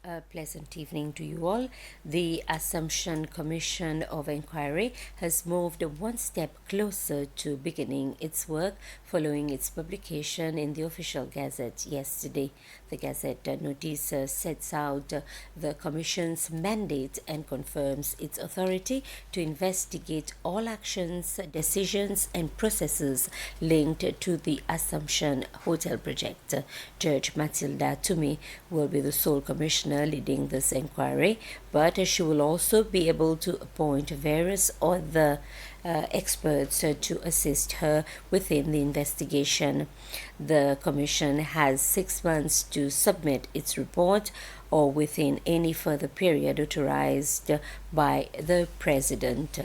A pleasant evening to you all. The Assumption Commission of Inquiry has moved one step closer to beginning its work following its publication in the official Gazette yesterday. The Gazette notice sets out the Commission's mandate and confirms its authority to investigate all actions, decisions, and processes linked to the Assumption Hotel project. Judge Matilda Toomey will be the sole commissioner leading this inquiry, but she will also be able to appoint various other experts to assist her within the investigation. The commission has 6 months to submit its report or within any further period authorized by the president.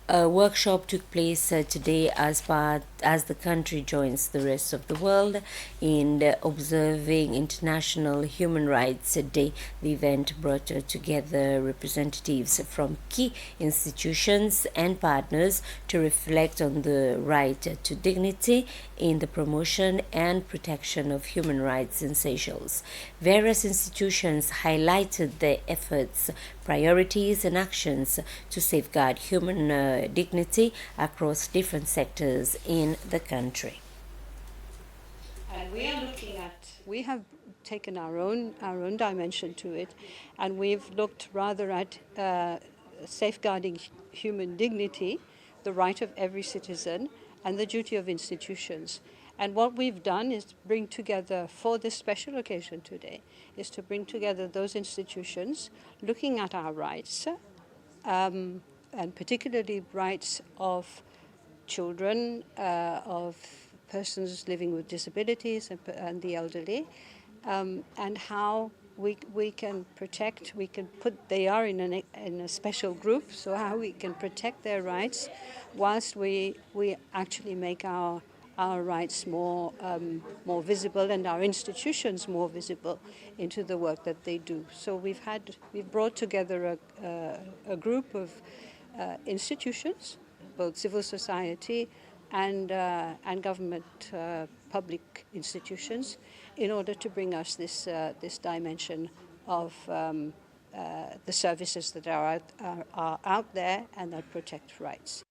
A workshop took place today as the country joins the rest of the world in observing International Human Rights Day. The event brought together representatives from key institutions and partners to reflect on the right to dignity in the promotion and protection of human rights in Seychelles. Various institutions highlighted their efforts, priorities, and actions to safeguard human dignity across different sectors in the country. And we have taken our own dimension to it, and we've looked rather at safeguarding human dignity, the right of every citizen, and the duty of institutions. And what we've done is bring together, for this special occasion today, is to bring together those institutions looking at our rights, and particularly rights of children, of persons living with disabilities and the elderly, and how we can protect, they are in a special group, so how we can protect their rights whilst we actually make our rights more visible and our institutions more visible into the work that they do. So we've brought together a group of institutions, both civil society and government public institutions, in order to bring us this dimension of the services that are out there and that protect rights.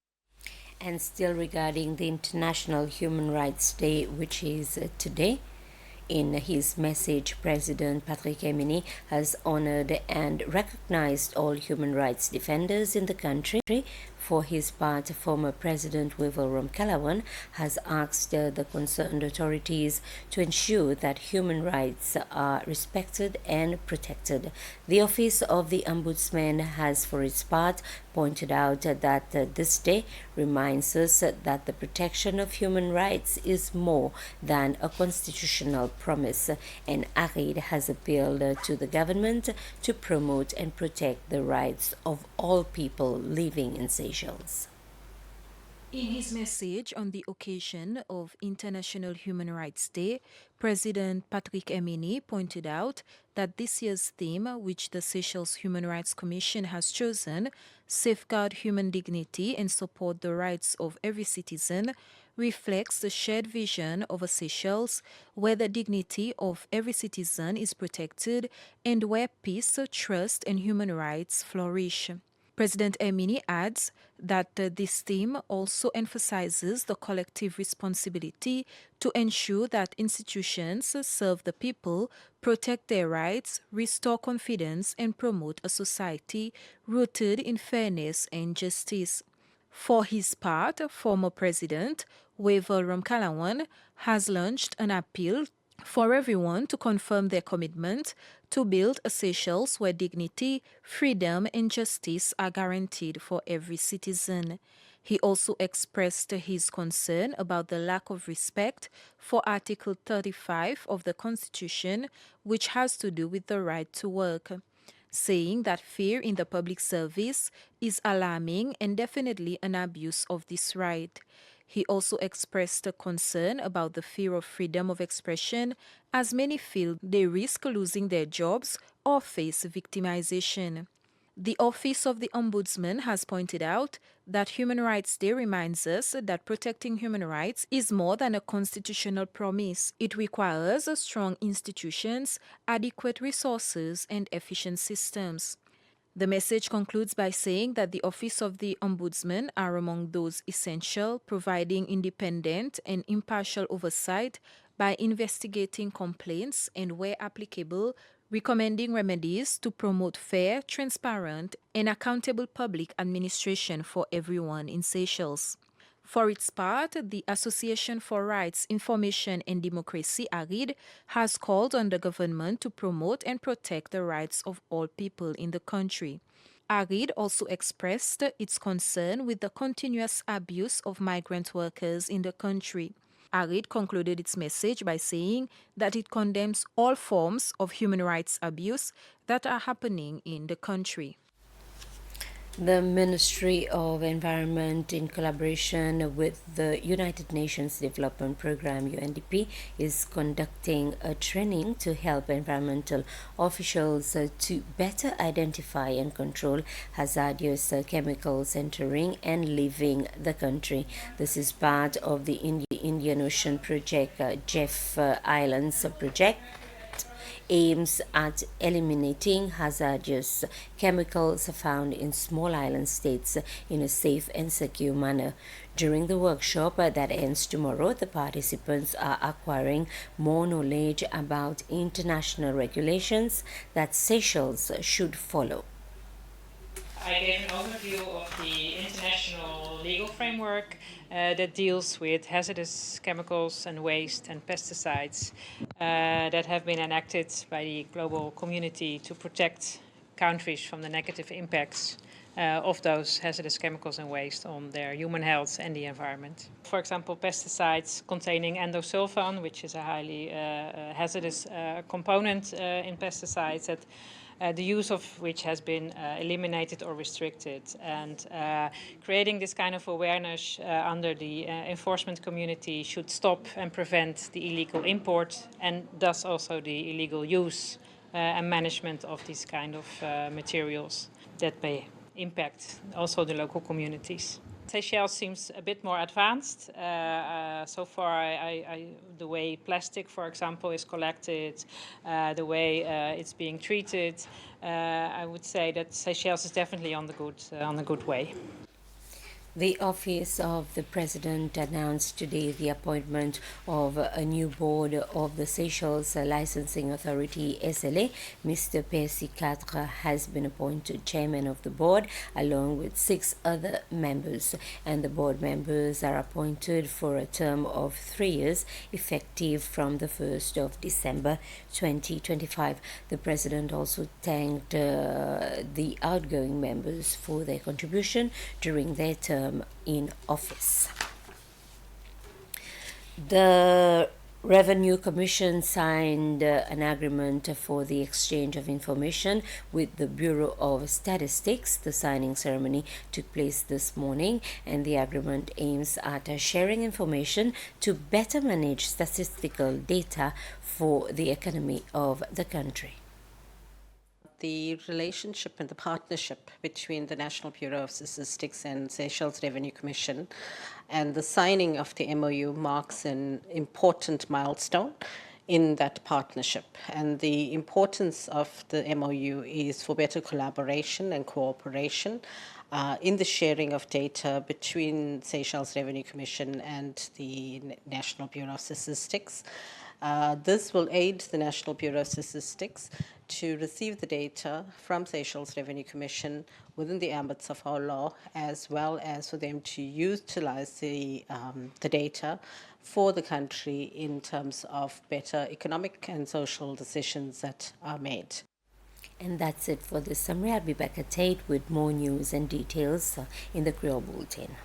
And still regarding the International Human Rights Day, which is today, in his message, President Patrick Emini has honored and recognized all human rights defenders in the country. For his part, former President Wavell Ram-Kalawan has asked the concerned authorities to ensure that human rights are respected and protected. The Office of the Ombudsman has, for its part, pointed out that this day reminds us that the protection of human rights is more than a constitutional promise, and ARID has appealed to the government to promote and protect the rights of all people living in Seychelles. In his message on the occasion of International Human Rights Day, President Patrick Emini pointed out that this year's theme, which the Seychelles Human Rights Commission has chosen, Safeguard Human Dignity and Support the Rights of Every Citizen, reflects the shared vision of a Seychelles where the dignity of every citizen is protected and where peace, trust, and human rights flourish. President Emini adds that this theme also emphasizes the collective responsibility to ensure that institutions serve the people, protect their rights, restore confidence, and promote a society rooted in fairness and justice. For his part, former President Wavell Ram-Kalawan has launched an appeal for everyone to confirm their commitment to build a Seychelles where dignity, freedom, and justice are guaranteed for every citizen. He also expressed his concern about the lack of respect for Article 35 of the Constitution, which has to do with the right to work, saying that fear in the public service is alarming and definitely an abuse of this right. He also expressed a concern about the fear of freedom of expression, as many feel they risk losing their jobs or face victimization. The Office of the Ombudsman has pointed out that Human Rights Day reminds us that protecting human rights is more than a constitutional promise. It requires strong institutions, adequate resources, and efficient systems. The message concludes by saying that the Office of the Ombudsman are among those essential, providing independent and impartial oversight by investigating complaints and, where applicable, recommending remedies to promote fair, transparent, and accountable public administration for everyone in Seychelles. For its part, the Association for Rights, Information and Democracy, ARID, has called on the government to promote and protect the rights of all people in the country. ARID also expressed its concern with the continuous abuse of migrant workers in the country. ARID concluded its message by saying that it condemns all forms of human rights abuse that are happening in the country. The Ministry of Environment, in collaboration with the United Nations Development Programme (UNDP), is conducting a training to help environmental officials to better identify and control hazardous chemicals entering and leaving the country. This is part of the Indian Ocean Project, Jeff Islands project, aims at eliminating hazardous chemicals found in small island states in a safe and secure manner. During the workshop that ends tomorrow, the participants are acquiring more knowledge about international regulations that Seychelles should follow. I gave an overview of the international legal framework that deals with hazardous chemicals and waste and pesticides that have been enacted by the global community to protect countries from the negative impacts of those hazardous chemicals and waste on their human health and the environment. For example, pesticides containing endosulfan, which is a highly hazardous component in pesticides that the use of which has been eliminated or restricted. And creating this kind of awareness under the enforcement community should stop and prevent the illegal import and thus also the illegal use and management of these kind of materials that may impact also the local communities. Seychelles seems a bit more advanced. So far, the way plastic, for example, is collected, the way it's being treated, I would say that Seychelles is definitely on the good way. The Office of the President announced today the appointment of a new board of the Seychelles Licensing Authority (SLA). Mr. Percy Catre has been appointed chairman of the board along with 6 other members, and the board members are appointed for a term of 3 years effective from the 1st of December 2025. The President also thanked the outgoing members for their contribution during their term in office. The Revenue Commission signed an agreement for the exchange of information with the Bureau of Statistics. The signing ceremony took place this morning, and the agreement aims at sharing information to better manage statistical data for the economy of the country. The relationship and the partnership between the National Bureau of Statistics and Seychelles Revenue Commission and the signing of the MOU marks an important milestone in that partnership. And the importance of the MOU is for better collaboration and cooperation in the sharing of data between Seychelles Revenue Commission and the National Bureau of Statistics. This will aid the National Bureau of Statistics to receive the data from Seychelles Revenue Commission within the ambits of our law, as well as for them to utilize the data for the country in terms of better economic and social decisions that are made. And that's it for this summary. I'll be back at 8 with more news and details in the Creole Bulletin.